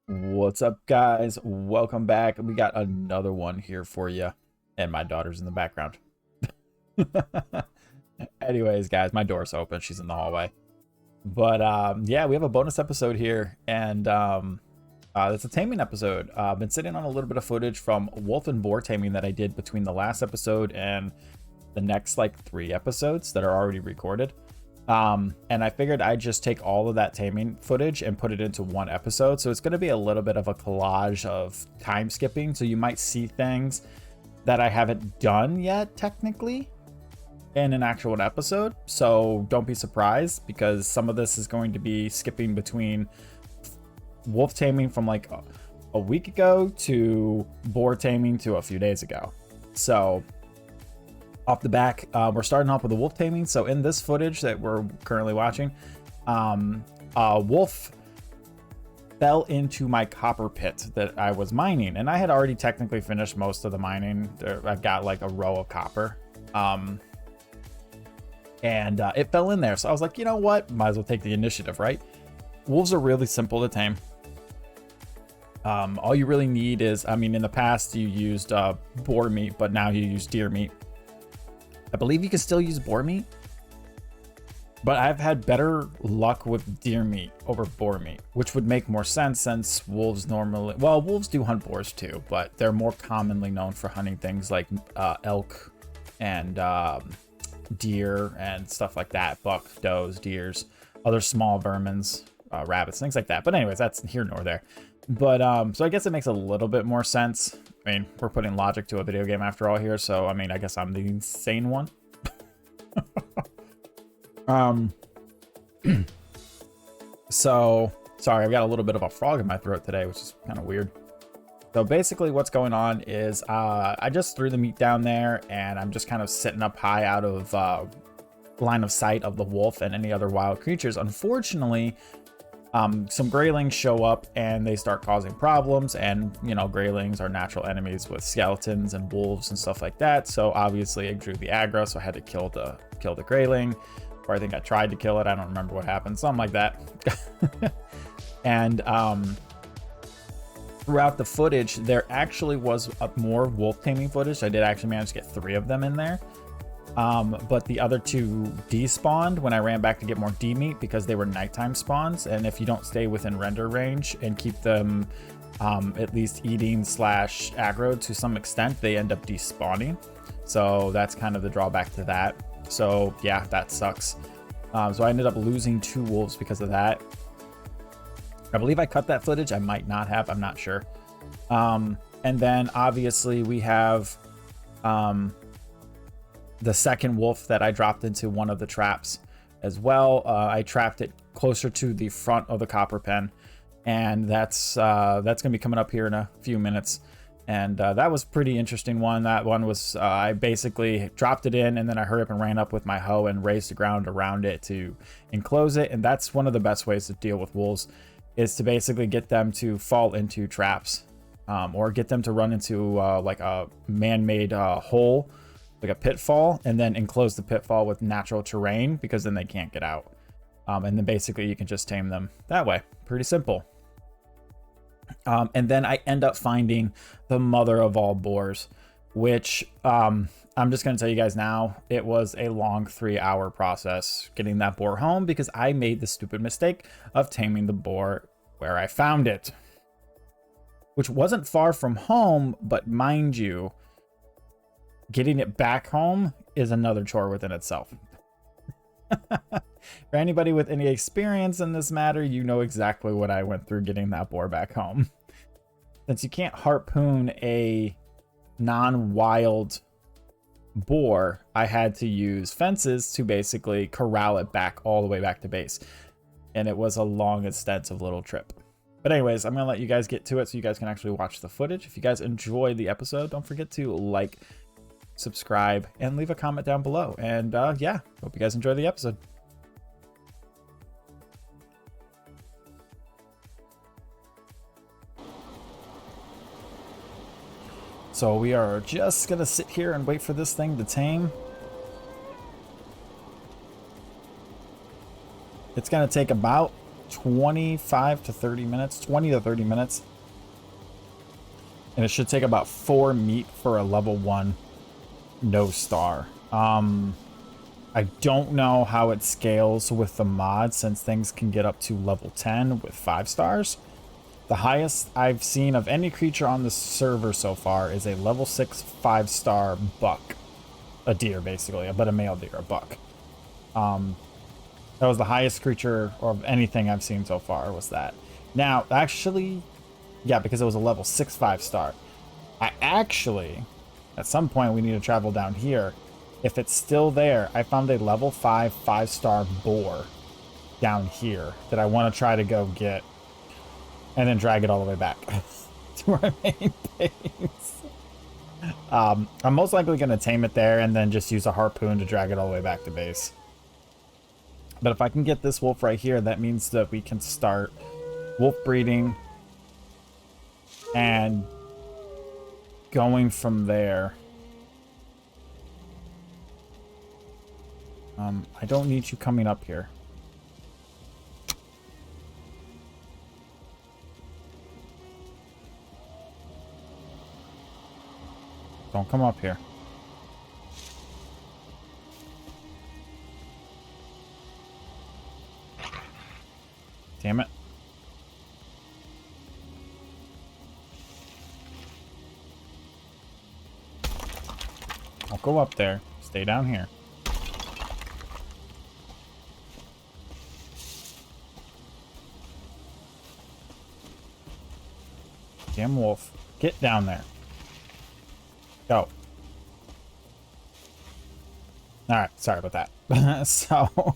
What's up, guys? Welcome back. We got another one here for you. And my daughter's in the background. Anyways, guys, my door's open. She's in the hallway. But yeah, we have a bonus episode here. And it's a taming episode. I've been sitting on a little bit of footage from wolf and boar taming that I did between the last episode and the next like 3 episodes that are already recorded. And I figured I'd just take all of that taming footage and put it into one episode. So it's going to be a little bit of a collage of time skipping. So you might see things that I haven't done yet, technically, in an actual episode. So don't be surprised, because some of this is going to be skipping between wolf taming from like a week ago to boar taming to a few days ago. So off the back, we're starting off with the wolf taming. So in this footage that we're currently watching, a wolf fell into my copper pit that I was mining, and I had already technically finished most of the mining. I've got like a row of copper, and it fell in there. So I was like, you know what, might as well take the initiative, right? Wolves are really simple to tame. All you really need is, I mean, in the past you used boar meat, but now you use deer meat. I believe you can still use boar meat, but I've had better luck with deer meat over boar meat, which would make more sense since wolves normally, well, wolves do hunt boars too, but they're more commonly known for hunting things like elk and deer and stuff like that, buck, does, deers, other small vermins, rabbits, things like that. But anyways, that's here nor there. But so I guess it makes a little bit more sense. I mean, we're putting logic to a video game after all here, so I mean, I guess I'm the insane one. So sorry, I've got a little bit of a frog in my throat today, which is kind of weird. So basically what's going on is I just threw the meat down there, and I'm just kind of sitting up high out of line of sight of the wolf and any other wild creatures. Unfortunately, some greylings show up and they start causing problems, and you know, greylings are natural enemies with skeletons and wolves and stuff like that. So obviously it drew the aggro, so I had to kill the greyling, or I think I tried to kill it. I don't remember what happened, something like that. And throughout the footage, there actually was more wolf taming footage. I did actually manage to get 3 of them in there. But the other 2 despawned when I ran back to get more D meat, because they were nighttime spawns, and if you don't stay within render range and keep them at least eating / aggro to some extent, they end up despawning. So that's kind of the drawback to that. So yeah, that sucks. So I ended up losing 2 wolves because of that. I believe I cut that footage. I might not have, I'm not sure. And then obviously we have the second wolf that I dropped into one of the traps as well. I trapped it closer to the front of the copper pen, and that's gonna be coming up here in a few minutes. And that was pretty interesting one. That one was I basically dropped it in, and then I hurried up and ran up with my hoe and raised the ground around it to enclose it. And that's one of the best ways to deal with wolves, is to basically get them to fall into traps, or get them to run into like a man-made hole, like a pitfall, and then enclose the pitfall with natural terrain, because then they can't get out. And then basically you can just tame them that way. Pretty simple. And then I end up finding the mother of all boars, which I'm just going to tell you guys now, it was a long 3-hour process getting that boar home, because I made the stupid mistake of taming the boar where I found it, which wasn't far from home, but mind you, getting it back home is another chore within itself. For anybody with any experience in this matter, you know exactly what I went through getting that boar back home. Since you can't harpoon a non-wild boar, I had to use fences to basically corral it back all the way back to base. And it was a long, extensive little trip. But anyways, I'm going to let you guys get to it so you guys can actually watch the footage. If you guys enjoyed the episode, don't forget to like, subscribe, and leave a comment down below. And yeah, hope you guys enjoy the episode. So we are just gonna sit here and wait for this thing to tame. It's gonna take about 25 to 30 minutes, 20 to 30 minutes. And it should take about 4 meat for a level 1 no star. I don't know how it scales with the mod, since things can get up to level 10 with 5 stars. The highest I've seen of any creature on the server so far is a level 6 5-star buck. A deer, basically, but a male deer, a buck. That was the highest creature of anything I've seen so far, was that. Now, actually, yeah, because it was a level 6 5-star. At some point, we need to travel down here. If it's still there, I found a level 5 5-star boar down here that I want to try to go get and then drag it all the way back to our main base. I'm most likely going to tame it there and then just use a harpoon to drag it all the way back to base. But if I can get this wolf right here, that means that we can start wolf breeding and going from there. I don't need you coming up here. Don't come up here. Damn it. Don't go up there. Stay down here. Damn wolf. Get down there. Go. Alright, sorry about that. So,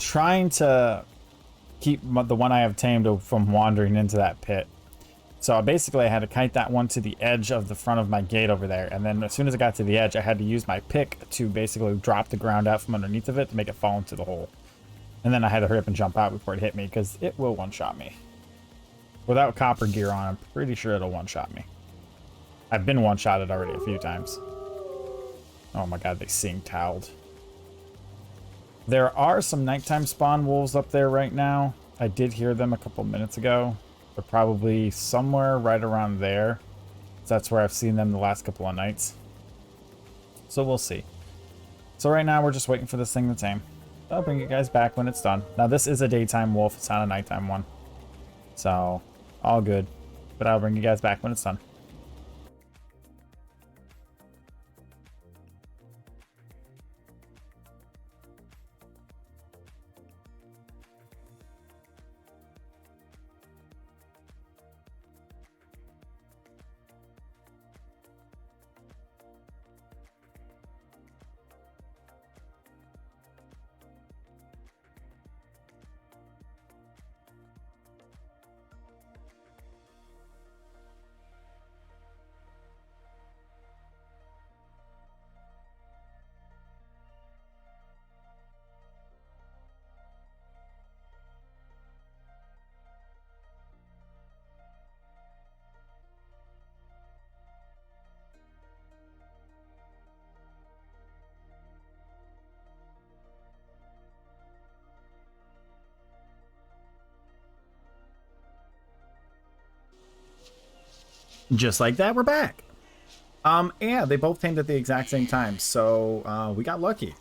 trying to keep the one I have tamed from wandering into that pit. So basically I had to kite that one to the edge of the front of my gate over there, and then as soon as I got to the edge, I had to use my pick to basically drop the ground out from underneath of it to make it fall into the hole. And then I had to hurry up and jump out before it hit me, because it will one-shot me. Without copper gear on, I'm pretty sure it'll one-shot me. I've been one-shotted already a few times. Oh my god, they sing-toweled. There are some nighttime spawn wolves up there right now. I did hear them a couple minutes ago. They're probably somewhere right around there. That's where I've seen them the last couple of nights. So we'll see. So right now we're just waiting for this thing to tame. I'll bring you guys back when it's done. Now this is a daytime wolf, it's not a nighttime one. So, all good. But I'll bring you guys back when it's done. Just like that, we're back. Yeah, they both tamed at the exact same time, so we got lucky.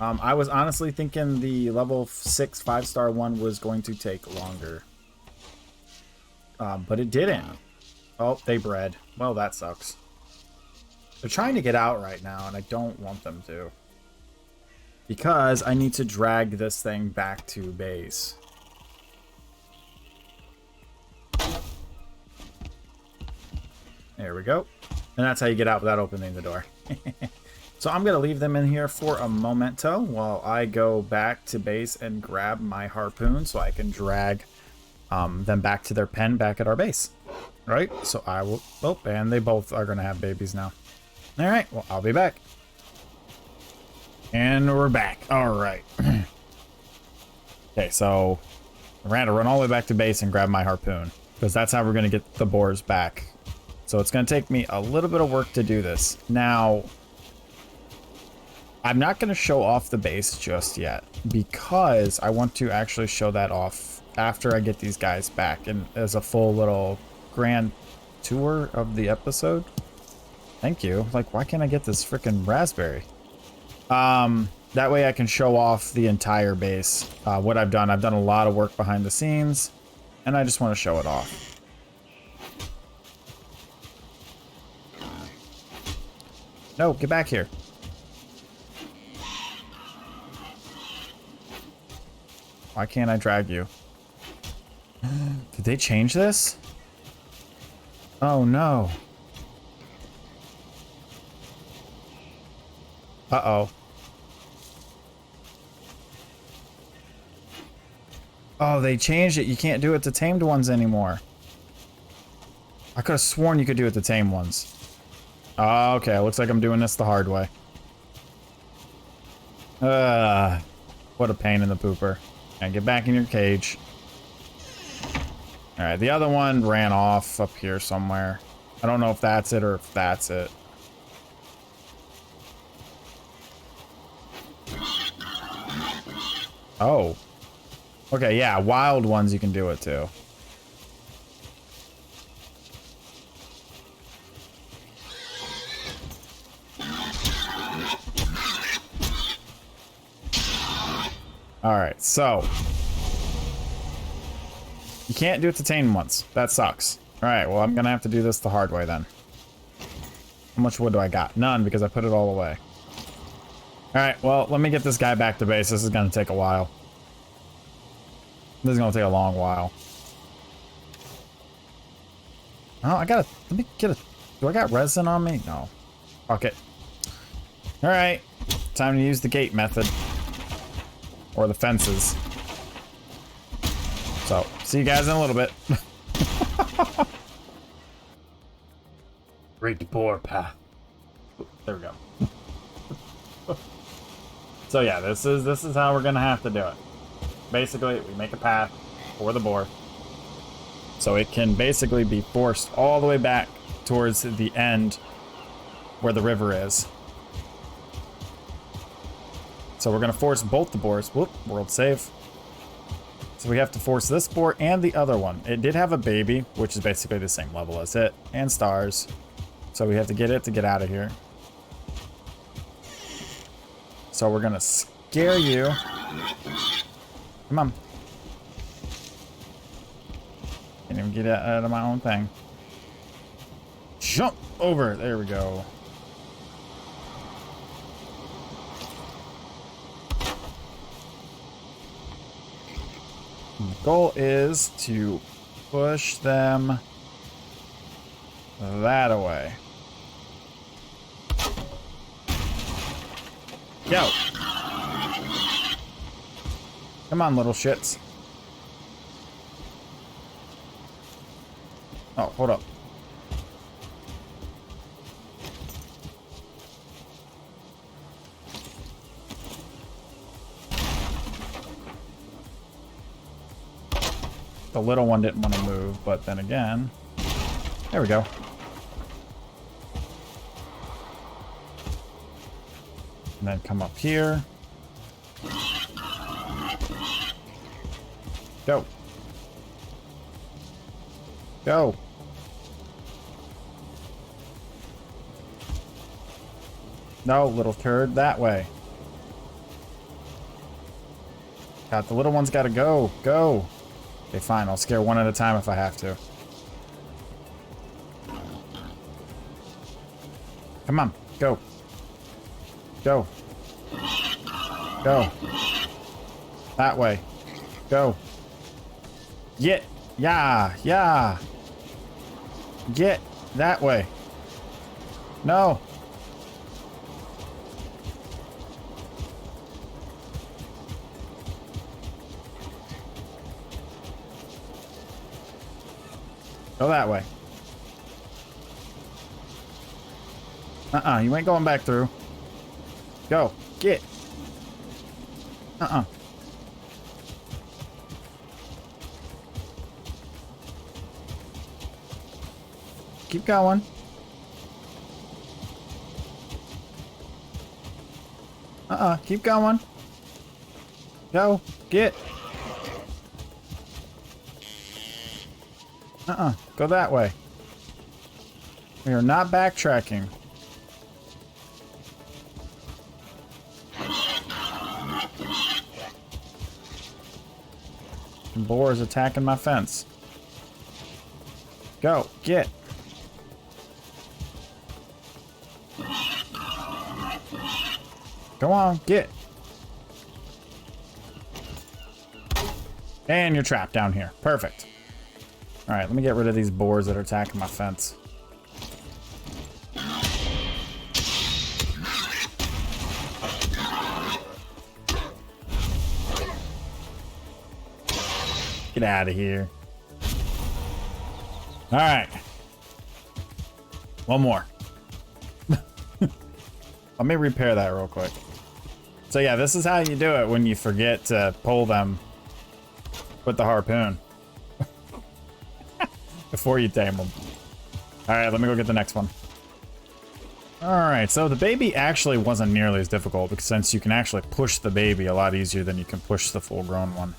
I was honestly thinking the level 6 5-star one was going to take longer. But it didn't. Oh, they bred. Well, that sucks. They're trying to get out right now, and I don't want them to. Because I need to drag this thing back to base. There we go. And that's how you get out without opening the door. So I'm going to leave them in here for a momento while I go back to base and grab my harpoon so I can drag them back to their pen back at our base. All right, so I will... Oh, and they both are going to have babies now. All right, well, I'll be back. And we're back. All right. Okay, so I had to run all the way back to base and grab my harpoon because that's how we're going to get the boars back. So it's going to take me a little bit of work to do this. Now, I'm not going to show off the base just yet because I want to actually show that off after I get these guys back and as a full little grand tour of the episode. Thank you. Like, why can't I get this freaking raspberry? That way I can show off the entire base. What I've done a lot of work behind the scenes and I just want to show it off. No, get back here. Why can't I drag you? Did they change this? Oh no. Uh-oh. Oh, they changed it. You can't do it to tamed ones anymore. I could have sworn you could do it to tamed ones. Oh, okay, looks like I'm doing this the hard way. What a pain in the pooper. And get back in your cage. Alright, the other one ran off up here somewhere. I don't know if that's it or if that's it. Oh. Okay, yeah, wild ones you can do it too. Alright, so. You can't do it to tame ones. That sucks. Alright, well, I'm gonna have to do this the hard way then. How much wood do I got? None, because I put it all away. Alright, well, let me get this guy back to base. This is gonna take a while. This is gonna take a long while. Oh, I gotta... Let me get a... Do I got resin on me? No. Fuck it. Alright. Time to use the gate method. Or the fences. So, see you guys in a little bit. Great boar path. There we go. So yeah, this is how we're gonna have to do it. Basically, we make a path for the boar. So it can basically be forced all the way back towards the end where the river is. So we're gonna force both the boars. Whoop, world save. So we have to force this boar and the other one. It did have a baby, which is basically the same level as it, and stars. So we have to get it to get out of here. So we're gonna scare you. Come on. Can't even get out of my own thing. Jump over. There we go. The goal is to push them that away. Go. Come on, little shits. Oh, hold up. The little one didn't want to move, but then again, there we go. And then come up here. Go. Go. No, little turd, that way. God, the little one's gotta go. Go. Okay, fine. I'll scare one at a time if I have to. Come on. Go. Go. Go. That way. Go. Get. Yeah. Yeah. Get that way. No. Go that way. You ain't going back through. Go. Get. Keep going. Keep going. Go. Get. Go that way. We are not backtracking. Boars attacking my fence. Go. Get. Go on. Get. And you're trapped down here. Perfect. All right, let me get rid of these boars that are attacking my fence. Get out of here. All right. One more. Let me repair that real quick. So yeah, this is how you do it when you forget to pull them with the harpoon. Before you tame them. All right, let me go get the next one. All right, so the baby actually wasn't nearly as difficult because since you can actually push the baby a lot easier than you can push the full-grown one.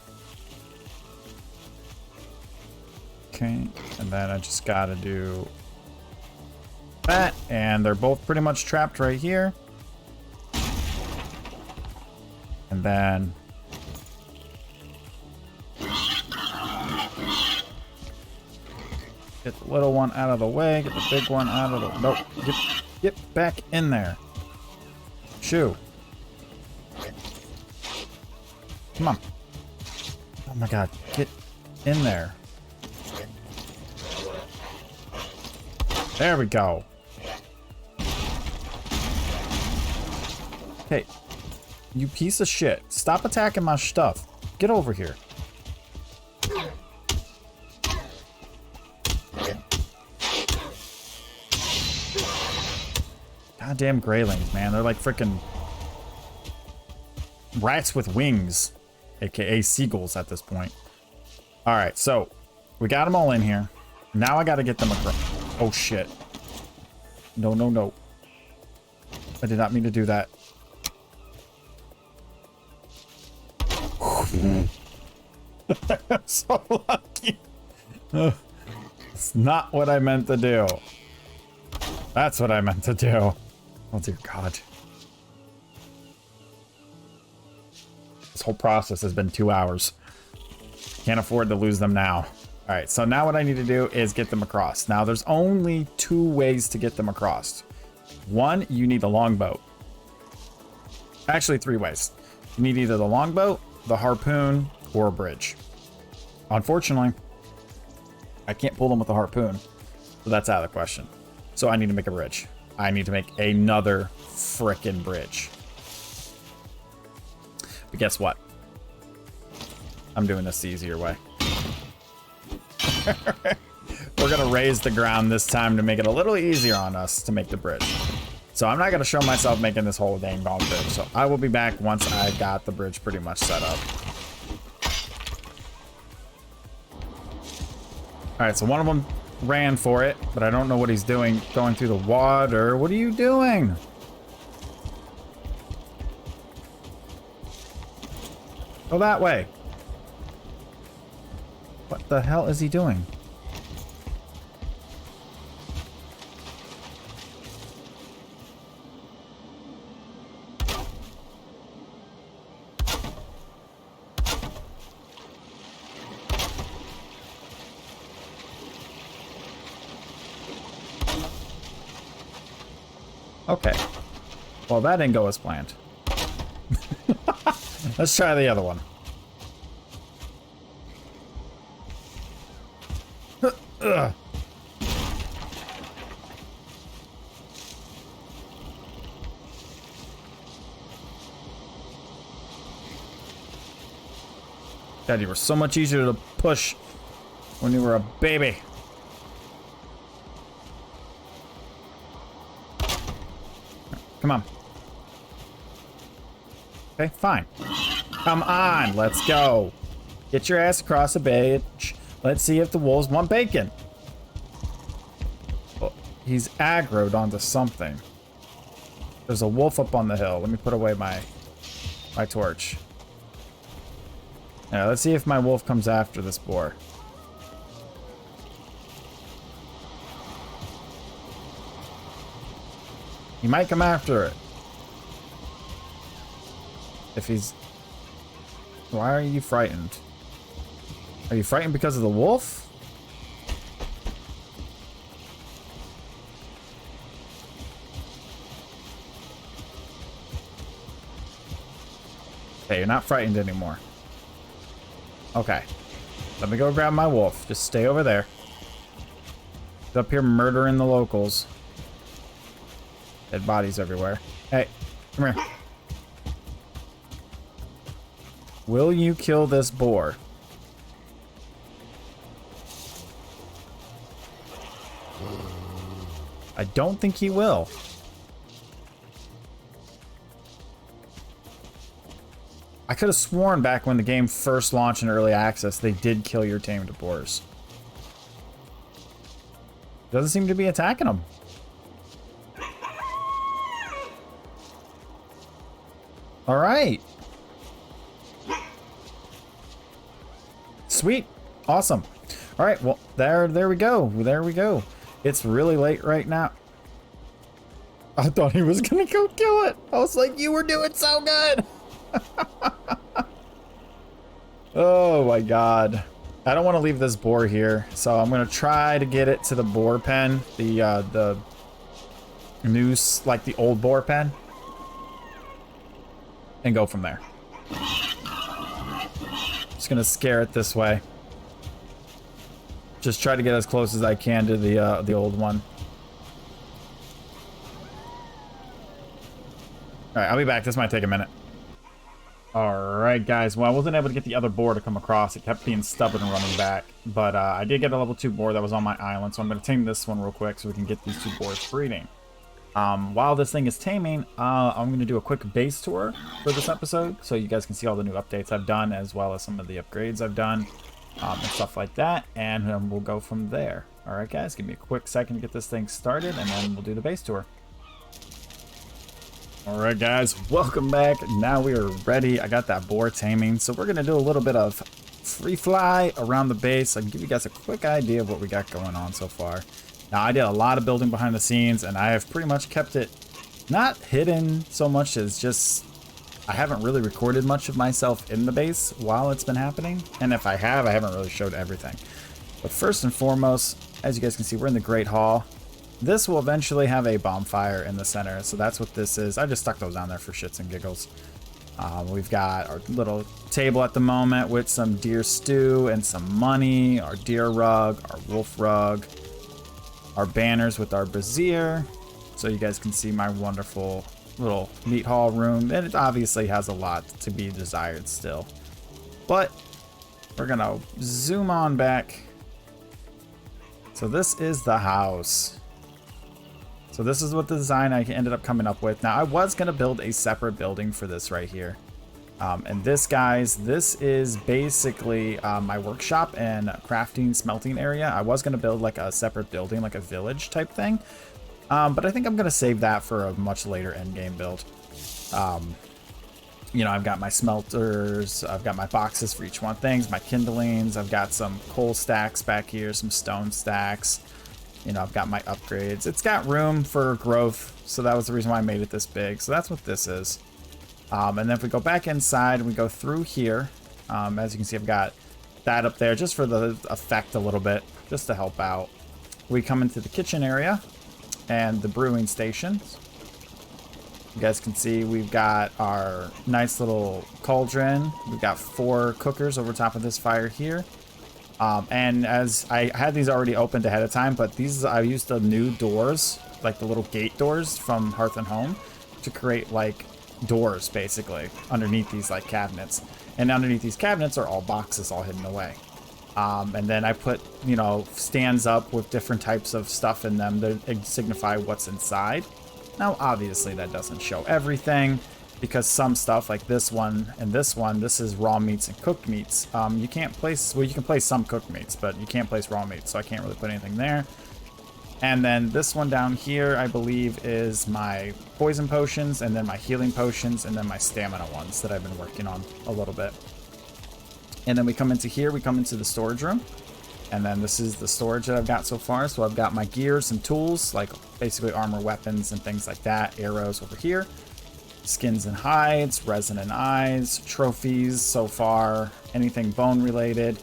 Okay, and then I just gotta do that, and they're both pretty much trapped right here. And then get the little one out of the way, get the big one out of the... Nope, get back in there. Shoo. Come on. Oh my god, get in there. There we go. Hey, you piece of shit. Stop attacking my stuff. Get over here. Goddamn graylings, man. They're like freaking rats with wings, aka seagulls at this point. All right, so we got them all in here. Now I got to get them across. Oh shit. No, no, no. I did not mean to do that. I'm so lucky. It's not what I meant to do. That's what I meant to do. Oh dear God. This whole process has been 2 hours. Can't afford to lose them now. All right, so now what I need to do is get them across. Now there's only 2 ways to get them across. One, you need a longboat. Actually 3 ways. You need either the longboat, the harpoon, or a bridge. Unfortunately, I can't pull them with a harpoon, so that's out of the question. So I need to make a bridge. I need to make another frickin' bridge. But guess what? I'm doing this the easier way. We're gonna raise the ground this time to make it a little easier on us to make the bridge. So I'm not gonna show myself making this whole dang ball bridge. So I will be back once I got the bridge pretty much set up. All right, so one of them ran for it, but I don't know what he's doing going through the water. What are you doing? Go that way. What the hell is he doing? Okay. Well, that didn't go as planned. Let's try the other one. Ugh. God, you were so much easier to push when you were a baby. Come on. Okay, fine. Come on, let's go. Get your ass across the bridge. Let's see if the wolves want bacon. Oh, he's aggroed onto something. There's a wolf up on the hill. Let me put away my my torch. Now let's see if my wolf comes after this boar. He might come after it. If he's... Why are you frightened? Are you frightened because of the wolf? Okay, you're not frightened anymore. Okay. Let me go grab my wolf. Just stay over there. He's up here murdering the locals. Dead bodies everywhere. Hey, come here. Will you kill this boar? I don't think he will. I could have sworn back when the game first launched in early access, they did kill your tamed boars. Doesn't seem to be attacking them. All right. Sweet. Awesome. All right. Well, there we go. There we go. It's really late right now. I thought he was going to go kill it. I was like, you were doing so good. Oh my god. I don't want to leave this boar here, so I'm going to try to get it to the boar pen. The noose, like the old boar pen. And go from there. Just gonna scare it this way. Just try to get as close as I can to the old one. All right, I'll be back. This might take a minute. All right, guys. Well, I wasn't able to get the other boar to come across. It kept being stubborn and running back. But I did get a level 2 boar that was on my island, so I'm gonna tame this one real quick so we can get these 2 boars breeding. While this thing is taming, I'm going to do a quick base tour for this episode so you guys can see all the new updates I've done as well as some of the upgrades I've done and stuff like that, and we'll go from there. Alright guys, give me a quick second to get this thing started and then we'll do the base tour. Alright guys, welcome back. Now we are ready. I got that boar taming, so we're going to do a little bit of free fly around the base. I can give you guys a quick idea of what we got going on so far. Now, I did a lot of building behind the scenes, and I have pretty much kept it not hidden so much as just I haven't really recorded much of myself in the base while it's been happening. And if I have, I haven't really showed everything. But first and foremost, as you guys can see, we're in the Great Hall. This will eventually have a bonfire in the center, so that's what this is. I just stuck those down there for shits and giggles. We've got our little table at the moment with some deer stew and some money, our deer rug, our wolf rug, our banners with our brazier, so you guys can see my wonderful little meat hall room. And it obviously has a lot to be desired still. But we're gonna zoom on back. So this is the house. So this is what the design I ended up coming up with. Now I was gonna build a separate building for this right here. And this, guys, this is basically my workshop and crafting smelting area. I was going to build like a separate building, like a village type thing. But I think I'm going to save that for a much later end game build. You know, I've got my smelters, I've got my boxes for each one of things, my kindlings, I've got some coal stacks back here, some stone stacks. You know, I've got my upgrades. It's got room for growth, so that was the reason why I made it this big. So that's what this is. And then if we go back inside, we go through here. As you can see, I've got that up there just for the effect a little bit, just to help out. We come into the kitchen area and the brewing station. You guys can see we've got our nice little cauldron. We've got 4 cookers over top of this fire here. And as I had these already opened ahead of time, but these, I used the new doors, like the little gate doors from Hearth and Home, to create like doors basically underneath these like cabinets. And underneath these cabinets are all boxes all hidden away. And then I put, you know, stands up with different types of stuff in them to signify what's inside. Now, obviously that doesn't show everything, because some stuff like this one and this one, this is raw meats and cooked meats. You can't place, well, you can place some cooked meats, but you can't place raw meats, so I can't really put anything there. And then this one down here, I believe, is my poison potions, and then my healing potions, and then my stamina ones that I've been working on a little bit. And then we come into here, we come into the storage room. And then this is the storage that I've got so far. So I've got my gears and tools, like basically armor, weapons, and things like that. Arrows over here. Skins and hides, resin and eyes, trophies so far, anything bone related.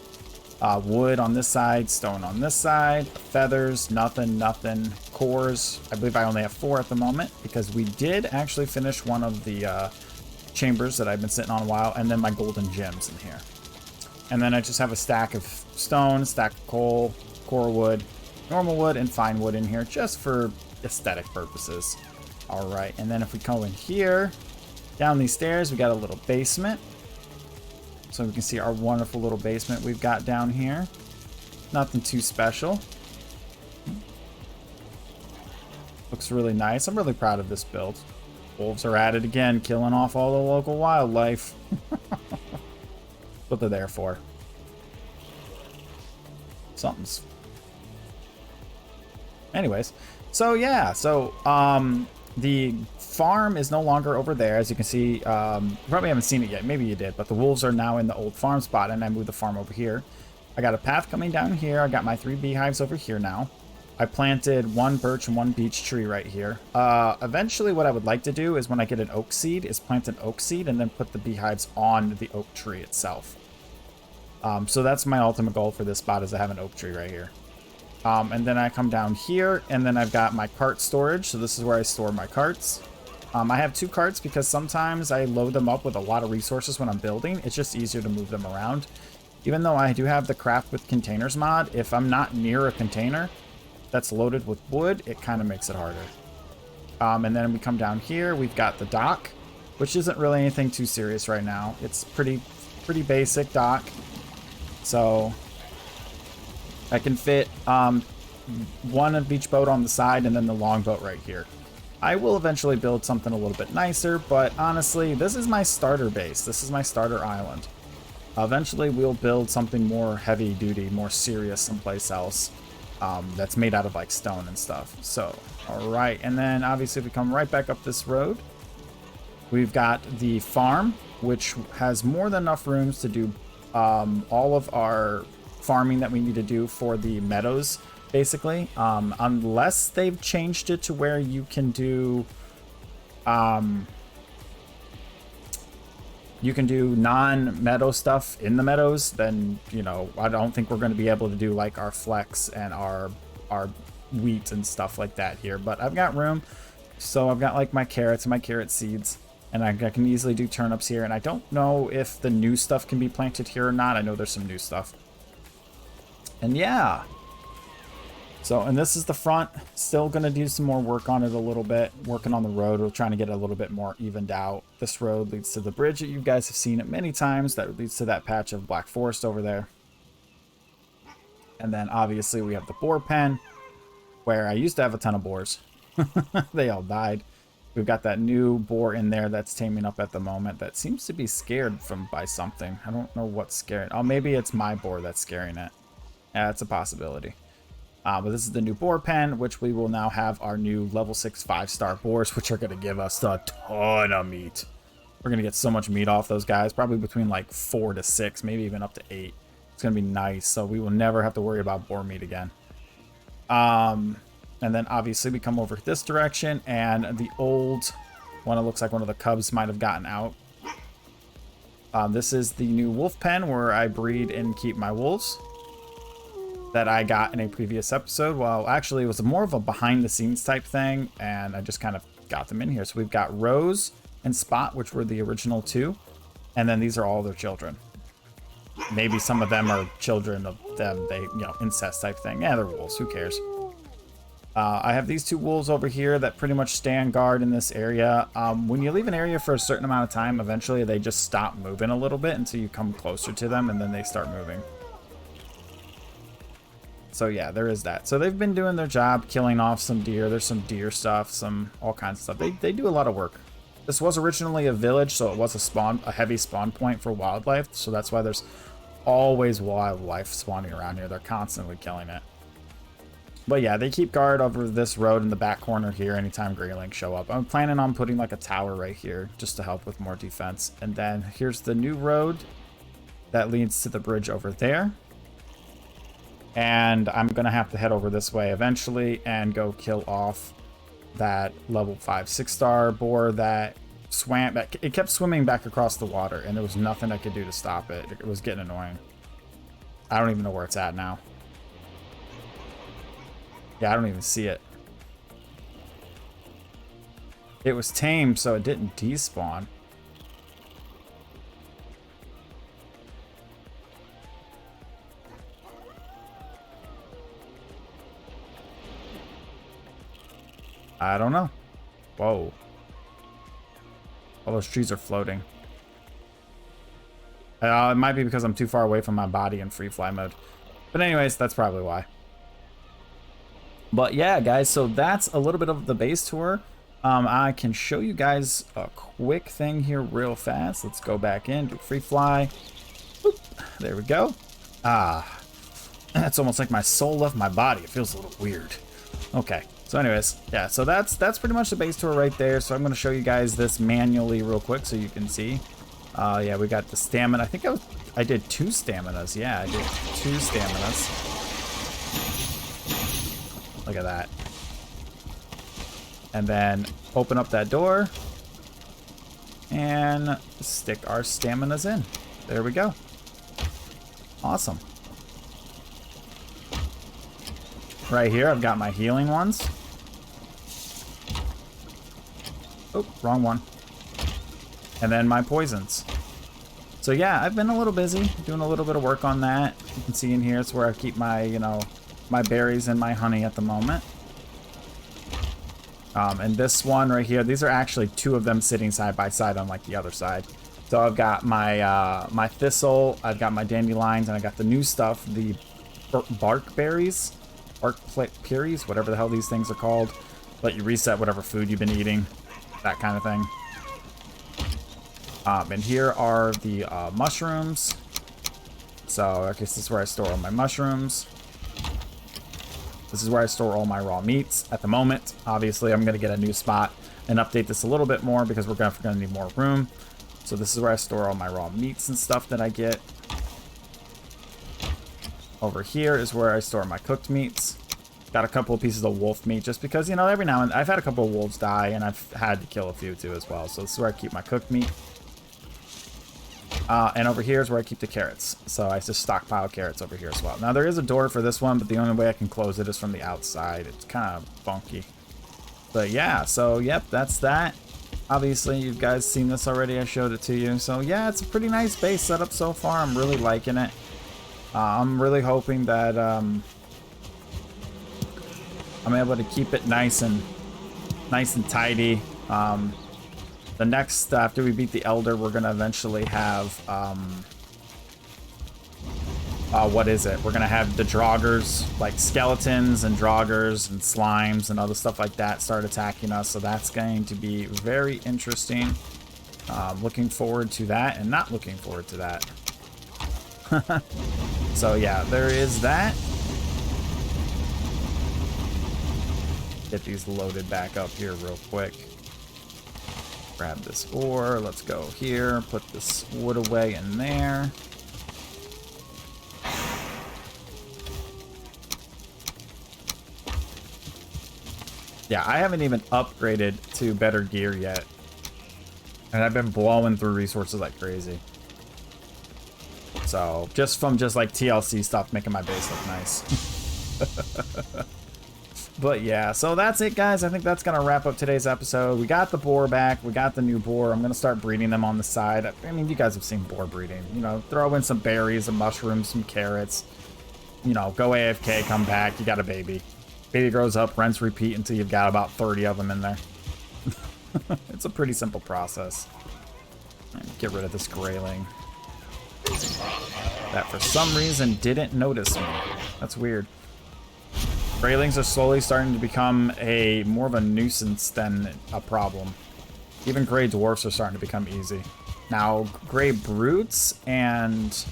Wood on this side, stone on this side, feathers, nothing, cores. I believe I only have 4 at the moment because we did actually finish one of the chambers that I've been sitting on a while, and then my golden gems in here. And then I just have a stack of stone, stack of coal, core wood, normal wood, and fine wood in here just for aesthetic purposes. All right, and then if we go in here, down these stairs, we got a little basement. So we can see our wonderful little basement we've got down here. Nothing too special. Looks really nice. I'm really proud of this build. Wolves are at it again, killing off all the local wildlife. What they're there for. Something's. Anyways, so yeah, so the farm is no longer over there, as you can see. You probably haven't seen it yet, maybe you did, but the wolves are now in the old farm spot, and I moved the farm over here. I got a path coming down here. I got my 3 beehives over here now. I planted 1 birch and 1 beech tree right here. Eventually what I would like to do is when I get an oak seed is plant an oak seed and then put the beehives on the oak tree itself. So that's my ultimate goal for this spot, is to have an oak tree right here. And then I come down here, and then I've got my cart storage. So this is where I store my carts. I have 2 carts because sometimes I load them up with a lot of resources when I'm building. It's just easier to move them around. Even though I do have the craft with containers mod, if I'm not near a container that's loaded with wood, it kind of makes it harder. And then we come down here, we've got the dock, which isn't really anything too serious right now. It's pretty basic dock. So I can fit one of each boat on the side and then the longboat right here. I will eventually build something a little bit nicer, but honestly, this is my starter base. This is my starter island. Eventually, we'll build something more heavy duty, more serious someplace else that's made out of like stone and stuff. So, all right. And then obviously, if we come right back up this road, we've got the farm, which has more than enough rooms to do all of our farming that we need to do for the meadows, basically, unless they've changed it to where you can do non-meadow stuff in the meadows. Then, you know, I don't think we're going to be able to do like our flex and our wheat and stuff like that here, but I've got room. So I've got like my carrots and my carrot seeds, and I can easily do turnips here. And I don't know if the new stuff can be planted here or not. I know there's some new stuff. And yeah, so, and this is the front. Still going to do some more work on it a little bit. Working on the road. We're trying to get it a little bit more evened out. This road leads to the bridge that you guys have seen it many times. That leads to that patch of black forest over there. And then obviously we have the boar pen, where I used to have a ton of boars. They all died. We've got that new boar in there that's taming up at the moment that seems to be scared by something. I don't know what's scaring. Oh, maybe it's my boar that's scaring it. Yeah, that's a possibility. But this is the new boar pen, which we will now have our new level 6 5-star boars, which are going to give us a ton of meat. We're going to get so much meat off those guys, probably between like 4 to 6, maybe even up to 8. It's going to be nice, so we will never have to worry about boar meat again. And then obviously we come over this direction, and the old one, it looks like one of the cubs might have gotten out. This is the new wolf pen where I breed and keep my wolves that I got in a previous episode. Well, actually, it was more of a behind-the-scenes type thing, and I just kind of got them in here. So we've got Rose and Spot, which were the original 2, and then these are all their children. Maybe some of them are children of them, they, you know, incest type thing. Yeah, they're wolves, who cares? I have these 2 wolves over here that pretty much stand guard in this area. When you leave an area for a certain amount of time, eventually they just stop moving a little bit until you come closer to them, and then they start moving. So yeah, there is that. So they've been doing their job, killing off some deer. There's some deer stuff, some all kinds of stuff. They do a lot of work. This was originally a village, so it was a heavy spawn point for wildlife. So that's why there's always wildlife spawning around here. They're constantly killing it. But yeah, they keep guard over this road in the back corner here anytime Greylings show up. I'm planning on putting like a tower right here just to help with more defense. And then here's the new road that leads to the bridge over there. And I'm going to have to head over this way eventually and go kill off that level 5 6-star boar that swam back. It kept swimming back across the water, and there was nothing I could do to stop it. It was getting annoying. I don't even know where it's at now. Yeah, I don't even see it. It was tamed, so it didn't despawn. I don't know. Whoa. All those trees are floating. It might be because I'm too far away from my body in free fly mode. But anyways, that's probably why. But yeah, guys, so that's a little bit of the base tour. I can show you guys a quick thing here real fast. Let's go back in, do free fly. Boop. There we go. It's almost like my soul left my body. It feels a little weird. Okay. So anyways, yeah, so that's pretty much the base tour right there. So I'm going to show you guys this manually real quick so you can see. Yeah, we got the stamina. I think I did 2 staminas. Yeah, I did 2 staminas. Look at that. And then open up that door and stick our staminas in. There we go. Awesome. Right here, I've got my healing ones. Oh, wrong one. And then my poisons. So yeah, I've been a little busy doing a little bit of work on that. You can see in here, it's where I keep my, you know, my berries and my honey at the moment. And this one right here, these are actually 2 of them sitting side by side on like the other side. So I've got my my thistle, I've got my dandelions, and I got the new stuff, the bark berries, bark berries, whatever the hell these things are called. Let you reset whatever food you've been eating, that kind of thing. And here are the mushrooms. So I guess this is where I store all my mushrooms. This is where I store all my raw meats at the moment. Obviously, I'm going to get a new spot and update this a little bit more because we're going to need more room. So this is where I store all my raw meats and stuff that I get. Over here is where I store my cooked meats. Got a couple of pieces of wolf meat just because, you know, every now and then I've had a couple of wolves die and I've had to kill a few too as well. So this is where I keep my cooked meat. And over here is where I keep the carrots. So I just stockpile carrots over here as well. Now there is a door for this one, but the only way I can close it is from the outside. It's kind of funky. But yeah, so yep, that's that. Obviously, you guys seen this already. I showed it to you. So yeah, it's a pretty nice base setup so far. I'm really liking it. I'm really hoping that I'm able to keep it nice and tidy. The next, after we beat the Elder, we're going to eventually have, what is it? We're going to have the Draugrs, like skeletons and Draugrs and slimes and other stuff like that start attacking us. So that's going to be very interesting. Looking forward to that and not looking forward to that. So yeah, there is that. Get these loaded back up here real quick. Grab this ore, let's go here, put this wood away in there. Yeah, I haven't even upgraded to better gear yet. And I've been blowing through resources like crazy. So, just from like TLC stuff making my base look nice. But yeah, so that's it, guys. I think that's going to wrap up today's episode. We got the boar back. We got the new boar. I'm going to start breeding them on the side. I mean, you guys have seen boar breeding. You know, throw in some berries, some mushrooms, some carrots. You know, go AFK, come back. You got a baby. Baby grows up, rinse, repeat until you've got about 30 of them in there. It's a pretty simple process. Get rid of this grayling. That for some reason didn't notice me. That's weird. Graylings are slowly starting to become more of a nuisance than a problem. Even gray dwarfs are starting to become easy. Now, gray brutes and...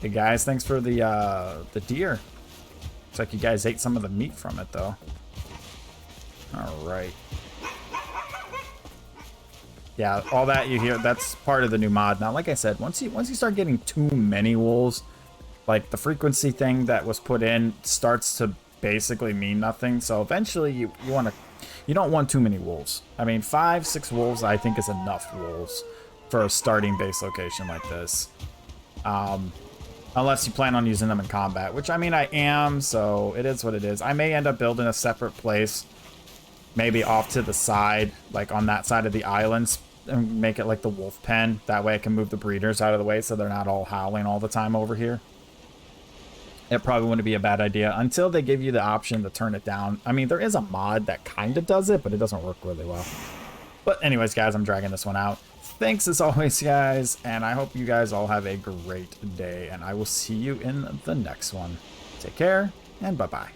Hey guys, thanks for the deer. Looks like you guys ate some of the meat from it, though. All right. Yeah, all that you hear, that's part of the new mod. Now, like I said, once you start getting too many wolves, like the frequency thing that was put in starts to basically mean nothing. So eventually you don't want too many wolves. I mean, 5-6 wolves I think is enough wolves for a starting base location like this. Unless you plan on using them in combat, which I mean I am, so it is what it is. I may end up building a separate place, maybe off to the side, like on that side of the islands, and make it like the wolf pen. That way I can move the breeders out of the way so they're not all howling all the time over here. It probably wouldn't be a bad idea until they give you the option to turn it down. I mean, there is a mod that kind of does it, but it doesn't work really well. But anyways, guys, I'm dragging this one out. Thanks as always, guys, and I hope you guys all have a great day, and I will see you in the next one. Take care, and bye-bye.